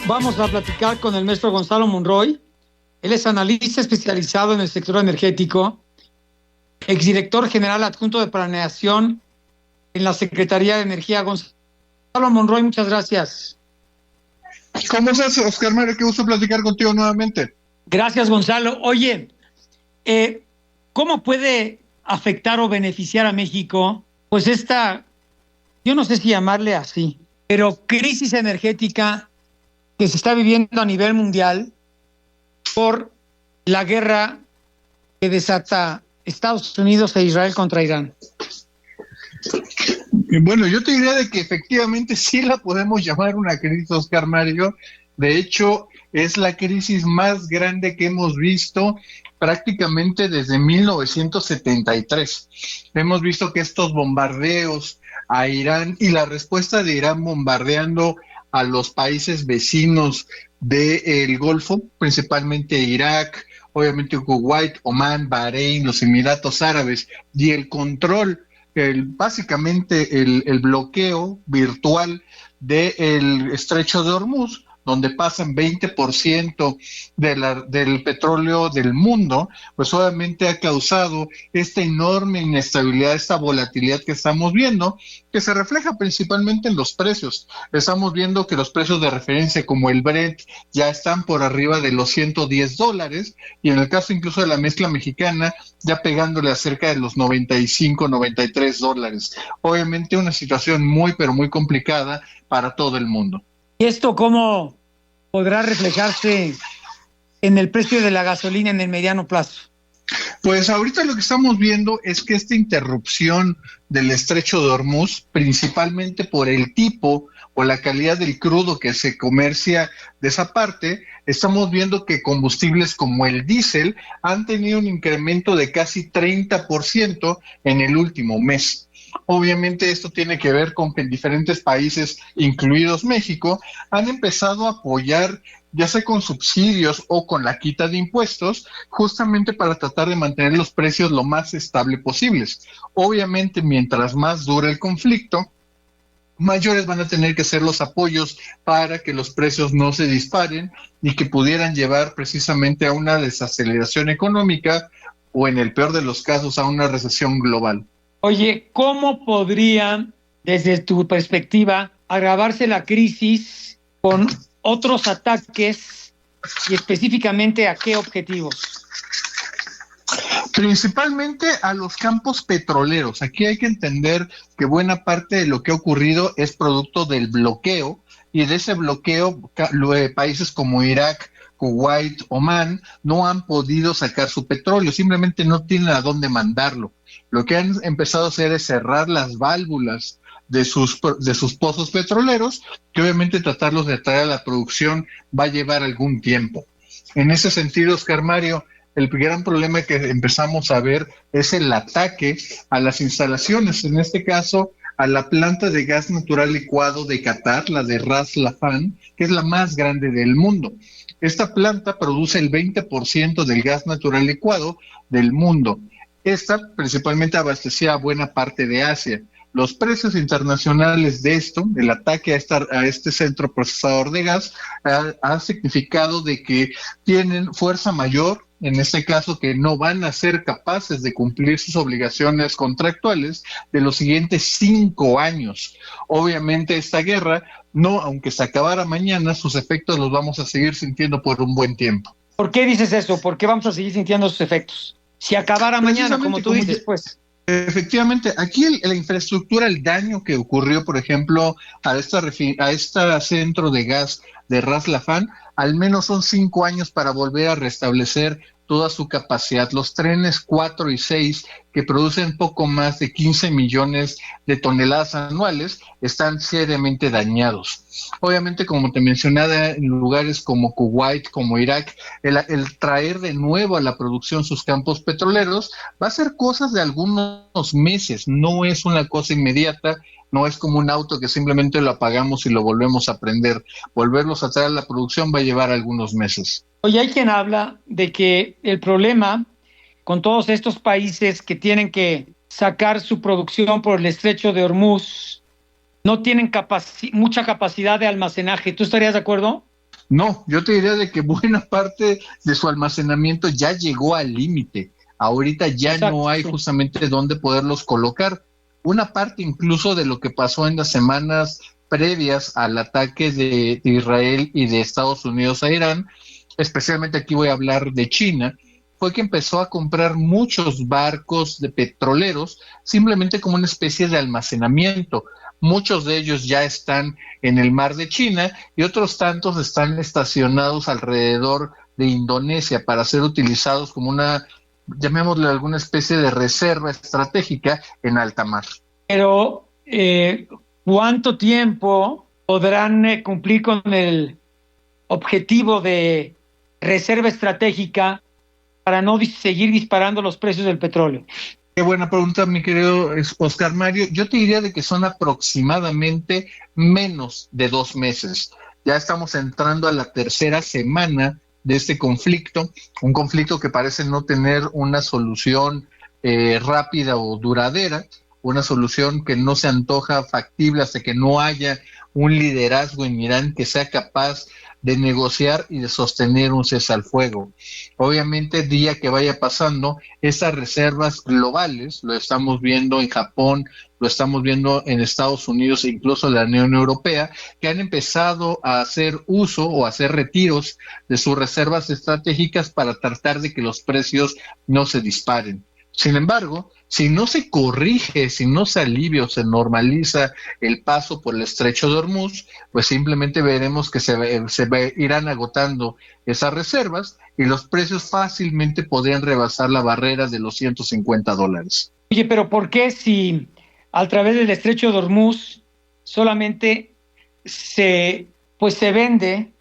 Vamos a platicar con el maestro Gonzalo Monroy. Él es analista especializado en el sector energético, exdirector general adjunto de planeación en la Secretaría de Energía. Gonzalo Monroy, muchas gracias. ¿Cómo estás, Oscar Mario? Qué gusto platicar contigo nuevamente. Gracias, Gonzalo. Oye, ¿cómo puede afectar o beneficiar a México, pues yo no sé si llamarle así, pero crisis energética que se está viviendo a nivel mundial por la guerra que desata Estados Unidos e Israel contra Irán? Bueno, yo te diría de que efectivamente sí la podemos llamar una crisis, Oscar Mario. De hecho, es la crisis más grande que hemos visto prácticamente desde 1973. Hemos visto que estos bombardeos a Irán y la respuesta de Irán bombardeando a los países vecinos del Golfo, principalmente Irak, obviamente Kuwait, Omán, Bahrein, los Emiratos Árabes, y el control, básicamente el bloqueo virtual del Estrecho de Hormuz, donde pasan 20% del petróleo del mundo, pues obviamente ha causado esta enorme inestabilidad, esta volatilidad que estamos viendo, que se refleja principalmente en los precios. Estamos viendo que los precios de referencia como el Brent ya están por arriba de los $110, y en el caso incluso de la mezcla mexicana, ya pegándole a cerca de los $95, $93. Obviamente una situación muy, pero muy complicada para todo el mundo. ¿Y esto cómo podrá reflejarse en el precio de la gasolina en el mediano plazo? Pues ahorita lo que estamos viendo es que esta interrupción del Estrecho de Hormuz, principalmente por el tipo o la calidad del crudo que se comercia de esa parte, estamos viendo que combustibles como el diésel han tenido un incremento de casi 30% en el último mes. Obviamente esto tiene que ver con que en diferentes países, incluidos México, han empezado a apoyar, ya sea con subsidios o con la quita de impuestos, justamente para tratar de mantener los precios lo más estable posibles. Obviamente, mientras más dure el conflicto, mayores van a tener que ser los apoyos para que los precios no se disparen y que pudieran llevar precisamente a una desaceleración económica o, en el peor de los casos, a una recesión global. Oye, ¿cómo podría, desde tu perspectiva, agravarse la crisis con otros ataques y específicamente a qué objetivos? Principalmente a los campos petroleros. Aquí hay que entender que buena parte de lo que ha ocurrido es producto del bloqueo, y de ese bloqueo países como Irak, Kuwait, Omán no han podido sacar su petróleo, simplemente no tienen a dónde mandarlo. Lo que han empezado a hacer es cerrar las válvulas de sus pozos petroleros, que obviamente tratarlos de traer a la producción va a llevar algún tiempo. En ese sentido, Oscar Mario, el gran problema que empezamos a ver es el ataque a las instalaciones, en este caso a la planta de gas natural licuado de Qatar, la de Ras Laffan, que es la más grande del mundo. Esta planta produce el 20% del gas natural licuado del mundo. Esta principalmente abastecía a buena parte de Asia. Los precios internacionales de esto, el ataque a este centro procesador de gas, ha significado de que tienen fuerza mayor, en este caso que no van a ser capaces de cumplir sus obligaciones contractuales de los siguientes 5 años. Obviamente esta guerra, no, aunque se acabara mañana, sus efectos los vamos a seguir sintiendo por un buen tiempo. ¿Por qué dices eso? ¿Por qué vamos a seguir sintiendo sus efectos? Si acabara mañana, como tú dices, pues. Efectivamente, aquí la infraestructura, el daño que ocurrió, por ejemplo, a este centro de gas de Ras Laffan, al menos son 5 años para volver a restablecer toda su capacidad. Los trenes 4 y 6, que producen poco más de 15 millones de toneladas anuales, están seriamente dañados. Obviamente, como te mencionaba, en lugares como Kuwait, como Irak, el traer de nuevo a la producción sus campos petroleros va a ser cosas de algunos meses, no es una cosa inmediata. No es como un auto que simplemente lo apagamos y lo volvemos a prender. Volverlos a traer a la producción va a llevar algunos meses. Oye, hay quien habla de que el problema con todos estos países que tienen que sacar su producción por el Estrecho de Hormuz no tienen mucha capacidad de almacenaje. ¿Tú estarías de acuerdo? No, yo te diría de que buena parte de su almacenamiento ya llegó al límite. Ahorita ya Exacto, no hay sí. justamente dónde poderlos colocar. Una parte incluso de lo que pasó en las semanas previas al ataque de Israel y de Estados Unidos a Irán, especialmente aquí voy a hablar de China, fue que empezó a comprar muchos barcos de petroleros simplemente como una especie de almacenamiento. Muchos de ellos ya están en el mar de China y otros tantos están estacionados alrededor de Indonesia para ser utilizados como una, llamémosle alguna especie de reserva estratégica en alta mar. Pero, ¿cuánto tiempo podrán cumplir con el objetivo de reserva estratégica para no seguir disparando los precios del petróleo? Qué buena pregunta, mi querido Oscar Mario. Yo te diría de que son aproximadamente menos de 2 meses. Ya estamos entrando a la tercera semana de este conflicto, un conflicto que parece no tener una solución rápida o duradera, una solución que no se antoja factible hasta que no haya un liderazgo en Irán que sea capaz de negociar y de sostener un cese al fuego. Obviamente, día que vaya pasando, esas reservas globales, lo estamos viendo en Japón, lo estamos viendo en Estados Unidos e incluso en la Unión Europea, que han empezado a hacer uso o a hacer retiros de sus reservas estratégicas para tratar de que los precios no se disparen. Sin embargo, si no se corrige, si no se alivia o se normaliza el paso por el estrecho de Hormuz, pues simplemente veremos que irán agotando esas reservas y los precios fácilmente podrían rebasar la barrera de los $150. Oye, pero ¿por qué si a través del estrecho de Hormuz solamente se vende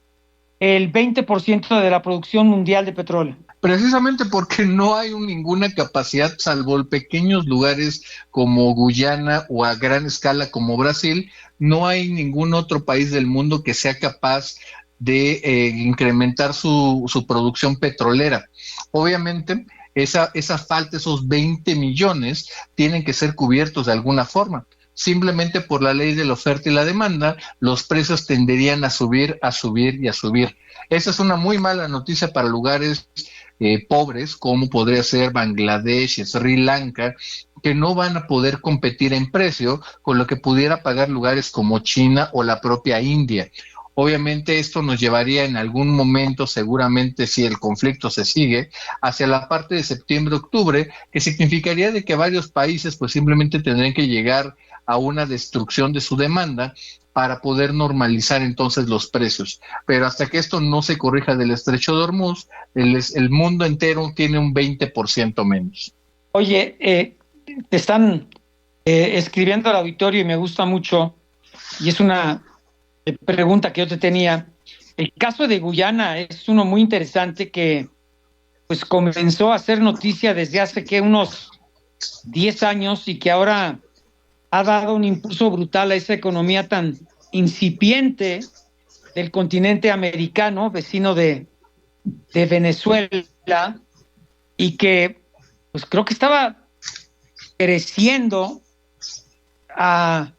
el 20% de la producción mundial de petróleo? Precisamente porque no hay ninguna capacidad, salvo pequeños lugares como Guyana o a gran escala como Brasil, no hay ningún otro país del mundo que sea capaz de incrementar su producción petrolera. Obviamente, esa falta, esos 20 millones, tienen que ser cubiertos de alguna forma. Simplemente por la ley de la oferta y la demanda, los precios tenderían a subir, a subir y a subir. Esa es una muy mala noticia para lugares pobres, como podría ser Bangladesh y Sri Lanka, que no van a poder competir en precio con lo que pudiera pagar lugares como China o la propia India. Obviamente esto nos llevaría en algún momento, seguramente si el conflicto se sigue, hacia la parte de septiembre-octubre, que significaría de que varios países pues simplemente tendrían que llegar a una destrucción de su demanda para poder normalizar entonces los precios. Pero hasta que esto no se corrija del estrecho de Hormuz, el mundo entero tiene un 20% menos. Oye, te están escribiendo al auditorio y me gusta mucho, y es una pregunta que yo te tenía. El caso de Guyana es uno muy interesante que pues comenzó a hacer noticia desde hace que unos 10 años y que ahora ha dado un impulso brutal a esa economía tan incipiente del continente americano, vecino de Venezuela, y que pues creo que estaba creciendo a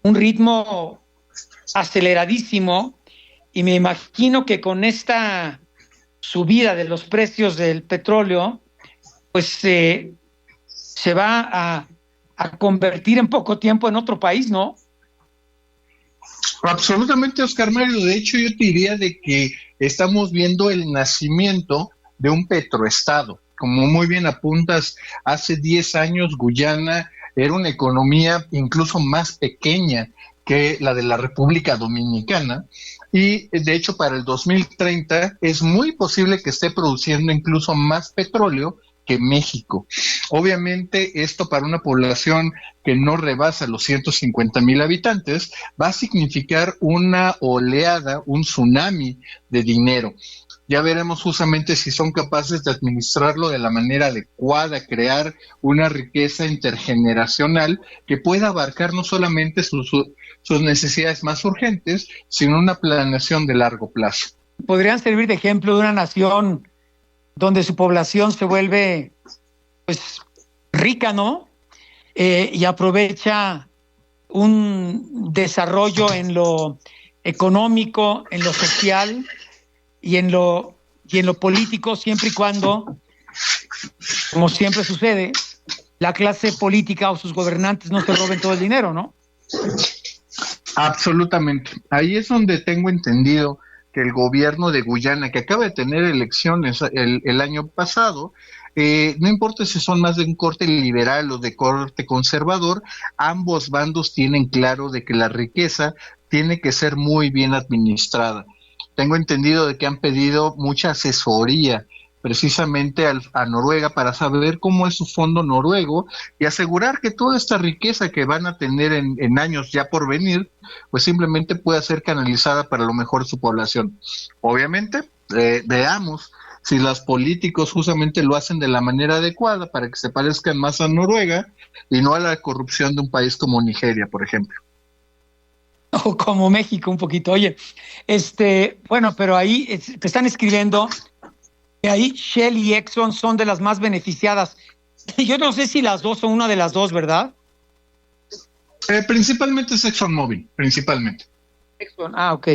un ritmo aceleradísimo, y me imagino que con esta subida de los precios del petróleo, pues se va a convertir en poco tiempo en otro país, ¿no? Absolutamente, Oscar Mario. De hecho, yo te diría de que estamos viendo el nacimiento de un petroestado. Como muy bien apuntas, hace 10 años Guyana era una economía incluso más pequeña que la de la República Dominicana, y de hecho para el 2030 es muy posible que esté produciendo incluso más petróleo que México. Obviamente esto para una población que no rebasa los 150,000 habitantes va a significar una oleada, un tsunami de dinero. Ya veremos justamente si son capaces de administrarlo de la manera adecuada, crear una riqueza intergeneracional que pueda abarcar no solamente sus necesidades más urgentes, sino una planeación de largo plazo. Podrían servir de ejemplo de una nación donde su población se vuelve pues rica, ¿no? Y aprovecha un desarrollo en lo económico, en lo social y en lo político, siempre y cuando, como siempre sucede, la clase política o sus gobernantes no se roben todo el dinero, ¿no? Absolutamente. Ahí es donde tengo entendido que el gobierno de Guyana, que acaba de tener elecciones el año pasado, no importa si son más de un corte liberal o de corte conservador, ambos bandos tienen claro de que la riqueza tiene que ser muy bien administrada. Tengo entendido de que han pedido mucha asesoría precisamente a Noruega para saber cómo es su fondo noruego y asegurar que toda esta riqueza que van a tener en años ya por venir, pues simplemente pueda ser canalizada para lo mejor de su población. Obviamente, veamos si los políticos justamente lo hacen de la manera adecuada para que se parezcan más a Noruega y no a la corrupción de un país como Nigeria, por ejemplo. O como México un poquito. Oye, bueno, pero ahí te están escribiendo que ahí Shell y Exxon son de las más beneficiadas. Yo no sé si las dos son una de las dos, ¿verdad? Principalmente es ExxonMobil, principalmente. Exxon, ok.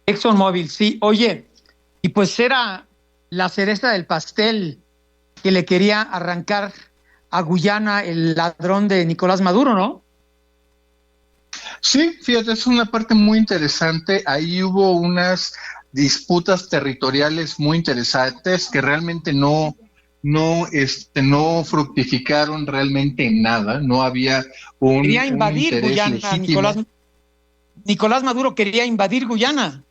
ExxonMobil, sí. Oye, y pues era la cereza del pastel que le quería arrancar a Guyana el ladrón de Nicolás Maduro, ¿no? Sí, fíjate, es una parte muy interesante. Ahí hubo unas disputas territoriales muy interesantes que realmente no fructificaron realmente en nada. No había Quería un invadir interés Guyana, legítimo. Nicolás Maduro quería invadir Guyana.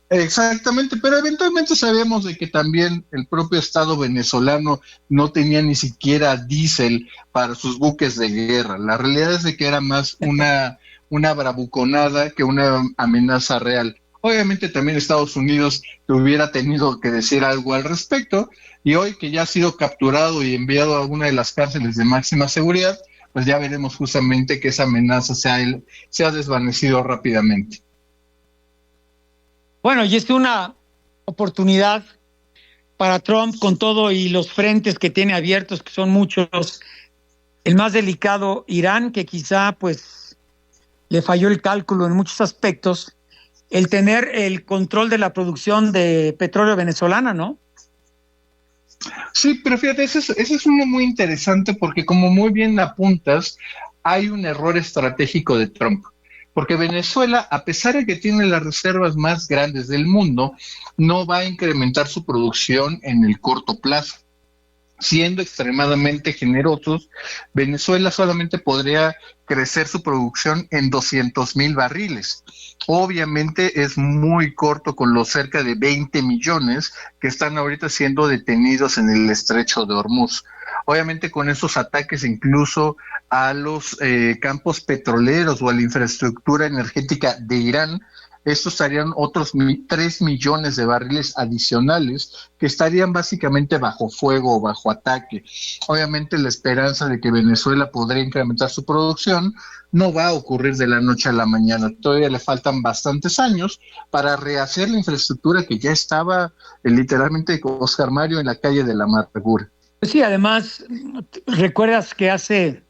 Exactamente, pero eventualmente sabemos de que también el propio Estado venezolano no tenía ni siquiera diésel para sus buques de guerra. La realidad es de que era más una bravuconada que una amenaza real. Obviamente también Estados Unidos hubiera tenido que decir algo al respecto, y hoy que ya ha sido capturado y enviado a una de las cárceles de máxima seguridad, pues ya veremos justamente que esa amenaza se ha desvanecido rápidamente. Bueno, y es una oportunidad para Trump con todo y los frentes que tiene abiertos, que son muchos. El más delicado, Irán, que quizá pues le falló el cálculo en muchos aspectos, el tener el control de la producción de petróleo venezolana, ¿no? Sí, pero fíjate, ese es uno muy interesante porque como muy bien apuntas, hay un error estratégico de Trump. Porque Venezuela, a pesar de que tiene las reservas más grandes del mundo, no va a incrementar su producción en el corto plazo. Siendo extremadamente generosos, Venezuela solamente podría crecer su producción en 200,000 barriles. Obviamente es muy corto con los cerca de 20 millones que están ahorita siendo detenidos en el estrecho de Hormuz. Obviamente con esos ataques incluso a los campos petroleros o a la infraestructura energética de Irán, estos estarían otros 3 millones de barriles adicionales que estarían básicamente bajo fuego o bajo ataque. Obviamente la esperanza de que Venezuela podría incrementar su producción no va a ocurrir de la noche a la mañana. Todavía le faltan bastantes años para rehacer la infraestructura que ya estaba literalmente con Oscar Mario en la calle de la amargura. Pues sí, además, recuerdas que hace,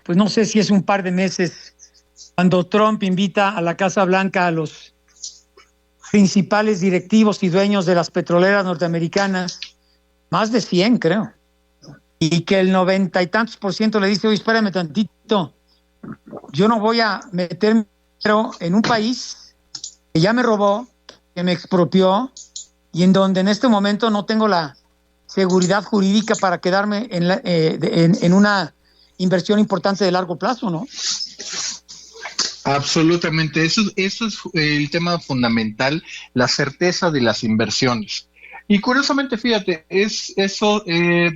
pues no sé si es un par de meses, cuando Trump invita a la Casa Blanca a los principales directivos y dueños de las petroleras norteamericanas, más de 100 creo, y que el 90 y tantos % le dice, oye, espérame tantito, yo no voy a meterme en un país que ya me robó, que me expropió, y en donde en este momento no tengo la seguridad jurídica para quedarme en una inversión importante de largo plazo, ¿no? Absolutamente, eso es el tema fundamental, la certeza de las inversiones. Y curiosamente, fíjate,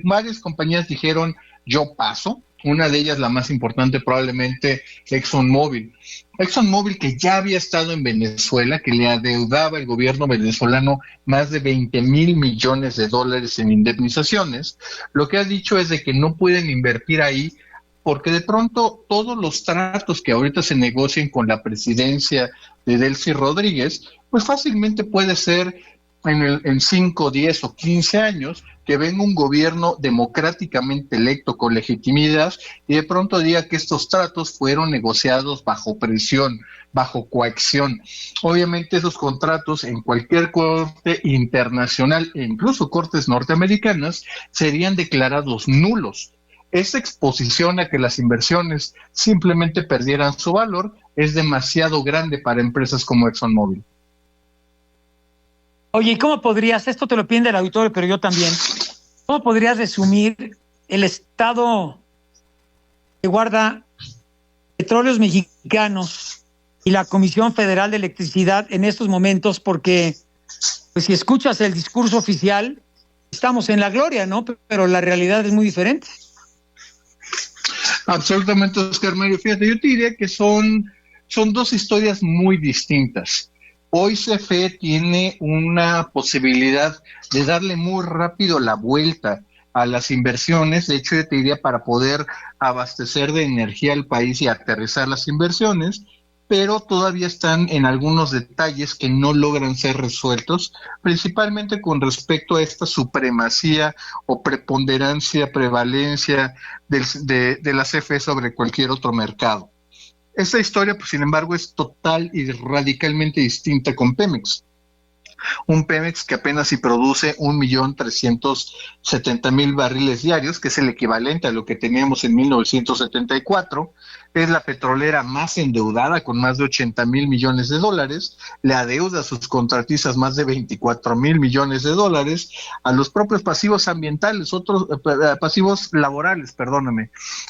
varias compañías dijeron, yo paso, una de ellas la más importante probablemente ExxonMobil. ExxonMobil que ya había estado en Venezuela, que le adeudaba el gobierno venezolano más de 20,000 millones de dólares en indemnizaciones, lo que ha dicho es de que no pueden invertir ahí porque de pronto todos los tratos que ahorita se negocien con la presidencia de Delcy Rodríguez, pues fácilmente puede ser en 5, 10 o 15 años que venga un gobierno democráticamente electo con legitimidad y de pronto diga que estos tratos fueron negociados bajo presión, bajo coacción. Obviamente esos contratos en cualquier corte internacional e incluso cortes norteamericanas serían declarados nulos. Esta exposición a que las inversiones simplemente perdieran su valor es demasiado grande para empresas como ExxonMobil. Oye, ¿y cómo podrías, esto te lo pide el auditorio, pero yo también, cómo podrías resumir el estado que guarda Petróleos Mexicanos y la Comisión Federal de Electricidad en estos momentos? Porque pues, si escuchas el discurso oficial, estamos en la gloria, ¿no? Pero la realidad es muy diferente. Absolutamente, Oscar Mario. Fíjate, yo te diría que son dos historias muy distintas. Hoy CFE tiene una posibilidad de darle muy rápido la vuelta a las inversiones. De hecho, yo te diría para poder abastecer de energía al país y aterrizar las inversiones, pero todavía están en algunos detalles que no logran ser resueltos, principalmente con respecto a esta supremacía o preponderancia, prevalencia de la CFE sobre cualquier otro mercado. Esta historia, pues, sin embargo, es total y radicalmente distinta con Pemex. Un Pemex que apenas si produce 1.370.000 barriles diarios, que es el equivalente a lo que teníamos en 1974, es la petrolera más endeudada con más de 80.000 millones de dólares, le adeuda a sus contratistas más de 24.000 millones de dólares, a los propios pasivos ambientales, pasivos laborales,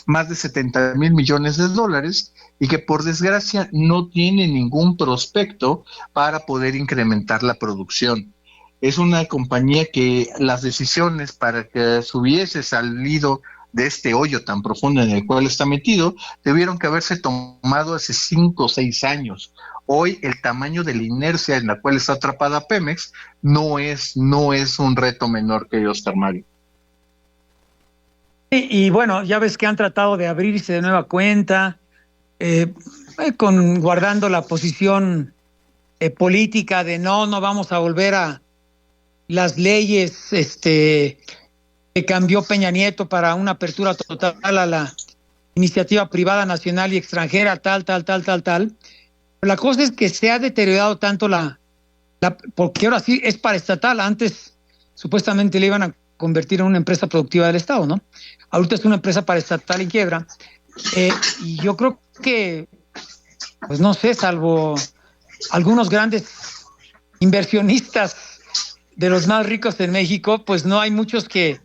más de 70.000 millones de dólares, y que por desgracia no tiene ningún prospecto para poder incrementar la producción. Es una compañía que las decisiones para que se hubiese salido de este hoyo tan profundo en el cual está metido, tuvieron que haberse tomado hace 5 o 6 años. Hoy el tamaño de la inercia en la cual está atrapada Pemex no es un reto menor que Oscar Mario. Y bueno, ya ves que han tratado de abrirse de nueva cuenta, guardando la posición política de no vamos a volver a las leyes que cambió Peña Nieto para una apertura total a la iniciativa privada nacional y extranjera, tal. La cosa es que se ha deteriorado tanto porque ahora sí es paraestatal. Antes supuestamente le iban a convertir en una empresa productiva del Estado, ¿no? Ahorita es una empresa paraestatal en quiebra. Y yo creo que, pues no sé, salvo algunos grandes inversionistas de los más ricos en México, pues no hay muchos que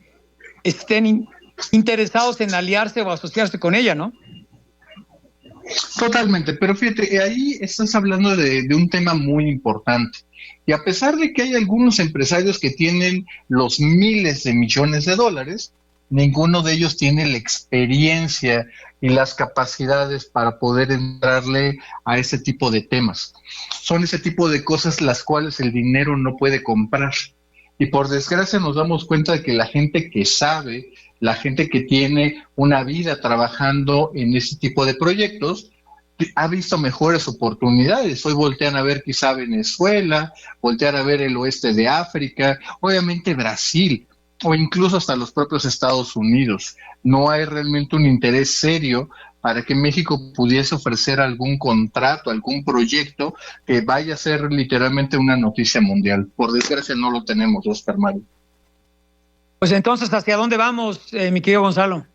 estén interesados en aliarse o asociarse con ella, ¿no? Totalmente, pero fíjate, ahí estás hablando de un tema muy importante. Y a pesar de que hay algunos empresarios que tienen los miles de millones de dólares, ninguno de ellos tiene la experiencia y las capacidades para poder entrarle a ese tipo de temas. Son ese tipo de cosas las cuales el dinero no puede comprar. Y por desgracia nos damos cuenta de que la gente que sabe, la gente que tiene una vida trabajando en ese tipo de proyectos, ha visto mejores oportunidades. Hoy voltean a ver quizá Venezuela, voltean a ver el oeste de África, obviamente Brasil, o incluso hasta los propios Estados Unidos. No hay realmente un interés serio para que México pudiese ofrecer algún contrato, algún proyecto que vaya a ser literalmente una noticia mundial. Por desgracia no lo tenemos, Oscar Mario. Pues entonces, ¿hacia dónde vamos, mi querido Gonzalo?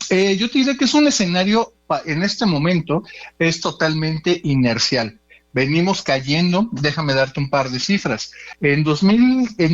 Yo te diría que es un escenario, en este momento, es totalmente inercial. Venimos cayendo, déjame darte un par de cifras. En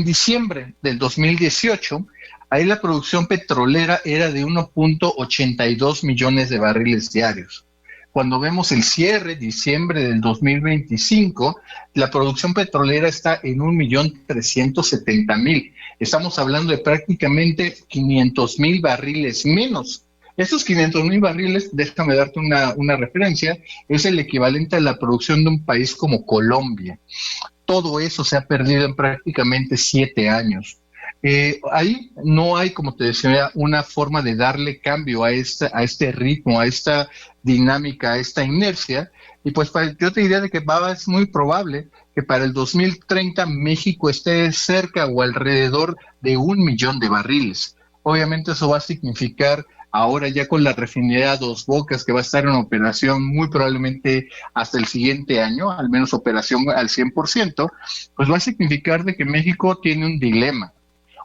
diciembre del 2018, ahí la producción petrolera era de 1.82 millones de barriles diarios. Cuando vemos el cierre, diciembre del 2025, la producción petrolera está en 1.370.000. Estamos hablando de prácticamente 500.000 barriles menos. Estos 500.000 barriles, déjame darte una referencia, es el equivalente a la producción de un país como Colombia. Todo eso se ha perdido en prácticamente 7 años. Ahí no hay, como te decía, una forma de darle cambio a este ritmo, a esta dinámica, a esta inercia, Y pues yo te diría de que es muy probable que para el 2030 México esté cerca o alrededor de 1 millón de barriles. Obviamente eso va a significar ahora ya con la refinería Dos Bocas, que va a estar en operación muy probablemente hasta el siguiente año, al menos operación al 100%, pues va a significar de que México tiene un dilema.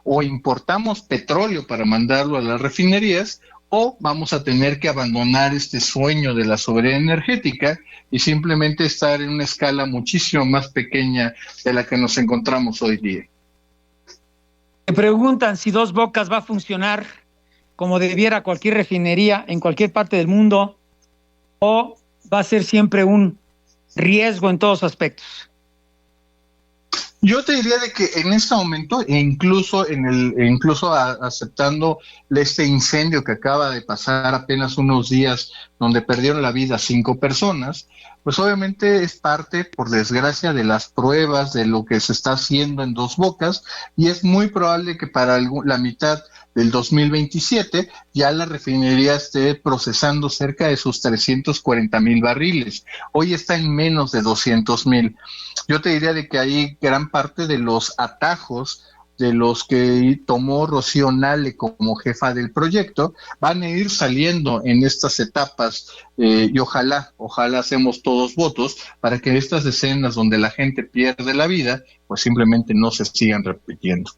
O importamos petróleo para mandarlo a las refinerías, o vamos a tener que abandonar este sueño de la soberanía energética y simplemente estar en una escala muchísimo más pequeña de la que nos encontramos hoy día. Me preguntan si Dos Bocas va a funcionar como debiera cualquier refinería en cualquier parte del mundo o va a ser siempre un riesgo en todos aspectos. Yo te diría de que en este momento, incluso aceptando este incendio que acaba de pasar apenas unos días, donde perdieron la vida 5 personas, pues obviamente es parte, por desgracia, de las pruebas de lo que se está haciendo en Dos Bocas, y es muy probable que para la mitad del 2027 ya la refinería esté procesando cerca de sus 340,000 barriles. Hoy está en menos de 200,000. Yo te diría de que ahí gran parte de los atajos de los que tomó Rocío Nale como jefa del proyecto van a ir saliendo en estas etapas, y ojalá hacemos todos votos para que estas escenas donde la gente pierde la vida pues simplemente no se sigan repitiendo.